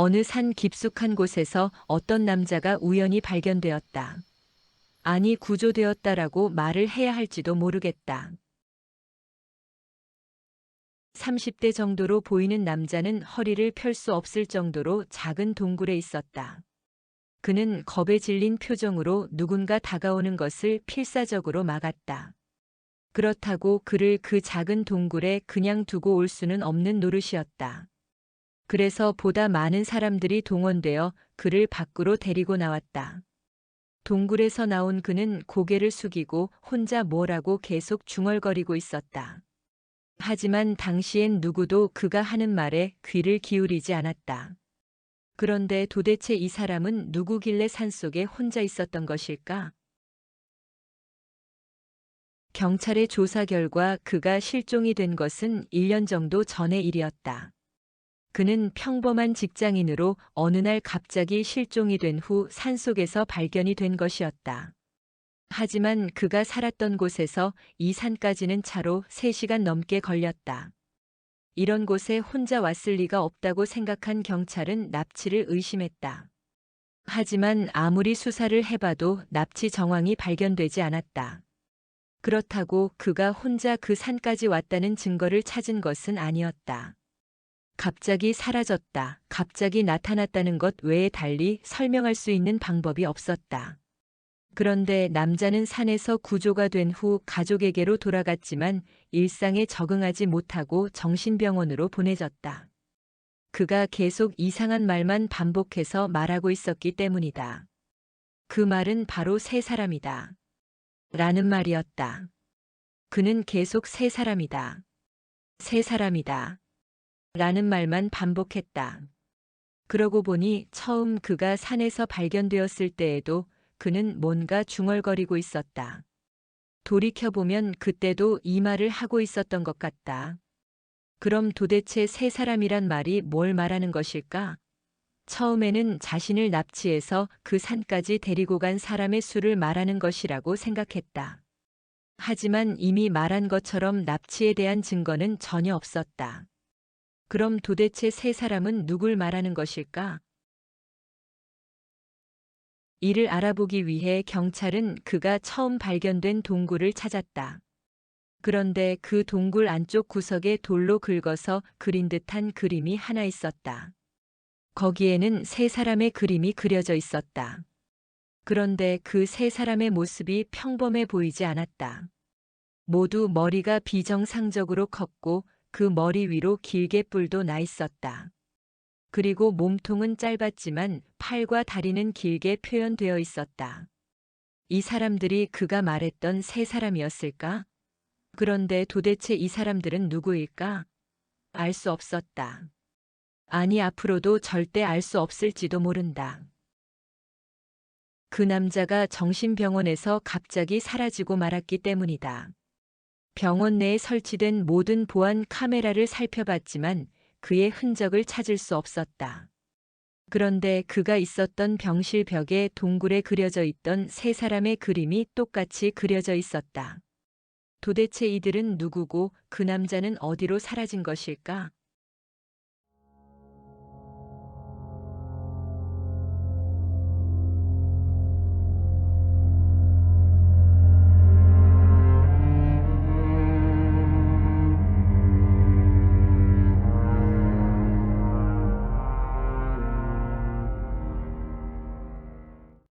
어느 산 깊숙한 곳에서 어떤 남자가 우연히 발견되었다. 아니, 구조되었다라고 말을 해야 할지도 모르겠다. 30대 정도로 보이는 남자는 허리를 펼 수 없을 정도로 작은 동굴에 있었다. 그는 겁에 질린 표정으로 누군가 다가오는 것을 필사적으로 막았다. 그렇다고 그를 그 작은 동굴에 그냥 두고 올 수는 없는 노릇이었다. 그래서 보다 많은 사람들이 동원되어 그를 밖으로 데리고 나왔다. 동굴에서 나온 그는 고개를 숙이고 혼자 뭐라고 계속 중얼거리고 있었다. 하지만 당시엔 누구도 그가 하는 말에 귀를 기울이지 않았다. 그런데 도대체 이 사람은 누구길래 산속에 혼자 있었던 것일까? 경찰의 조사 결과 그가 실종이 된 것은 1년 정도 전의 일이었다. 그는 평범한 직장인으로 어느 날 갑자기 실종이 된 후 산속에서 발견이 된 것이었다. 하지만 그가 살았던 곳에서 이 산까지는 차로 3시간 넘게 걸렸다. 이런 곳에 혼자 왔을 리가 없다고 생각한 경찰은 납치를 의심했다. 하지만 아무리 수사를 해봐도 납치 정황이 발견되지 않았다. 그렇다고 그가 혼자 그 산까지 왔다는 증거를 찾은 것은 아니었다. 갑자기 사라졌다, 갑자기 나타났다는 것 외에 달리 설명할 수 있는 방법이 없었다. 그런데 남자는 산에서 구조가 된 후 가족에게로 돌아갔지만 일상에 적응하지 못하고 정신병원으로 보내졌다. 그가 계속 이상한 말만 반복해서 말하고 있었기 때문이다. 그 말은 바로 새 사람이다. 라는 말이었다. 그는 계속 새 사람이다. 새 사람이다. 라는 말만 반복했다. 그러고 보니 처음 그가 산에서 발견되었을 때에도 그는 뭔가 중얼거리고 있었다. 돌이켜보면 그때도 이 말을 하고 있었던 것 같다. 그럼 도대체 새 사람이란 말이 뭘 말하는 것일까? 처음에는 자신을 납치해서 그 산까지 데리고 간 사람의 수를 말하는 것이라고 생각했다. 하지만 이미 말한 것처럼 납치에 대한 증거는 전혀 없었다. 그럼 도대체 새 사람은 누굴 말하는 것일까? 이를 알아보기 위해 경찰은 그가 처음 발견된 동굴을 찾았다. 그런데 그 동굴 안쪽 구석에 돌로 긁어서 그린 듯한 그림이 하나 있었다. 거기에는 세 사람의 그림이 그려져 있었다. 그런데 그 세 사람의 모습이 평범해 보이지 않았다. 모두 머리가 비정상적으로 컸고 그 머리 위로 길게 뿔도 나 있었다. 그리고 몸통은 짧았지만 팔과 다리는 길게 표현되어 있었다. 이 사람들이 그가 말했던 세 사람이었을까? 그런데 도대체 이 사람들은 누구일까? 알 수 없었다. 아니, 앞으로도 절대 알 수 없을지도 모른다. 그 남자가 정신병원에서 갑자기 사라지고 말았기 때문이다. 병원 내에 설치된 모든 보안 카메라를 살펴봤지만 그의 흔적을 찾을 수 없었다. 그런데 그가 있었던 병실 벽에 동굴에 그려져 있던 세 사람의 그림이 똑같이 그려져 있었다. 도대체 이들은 누구고 그 남자는 어디로 사라진 것일까?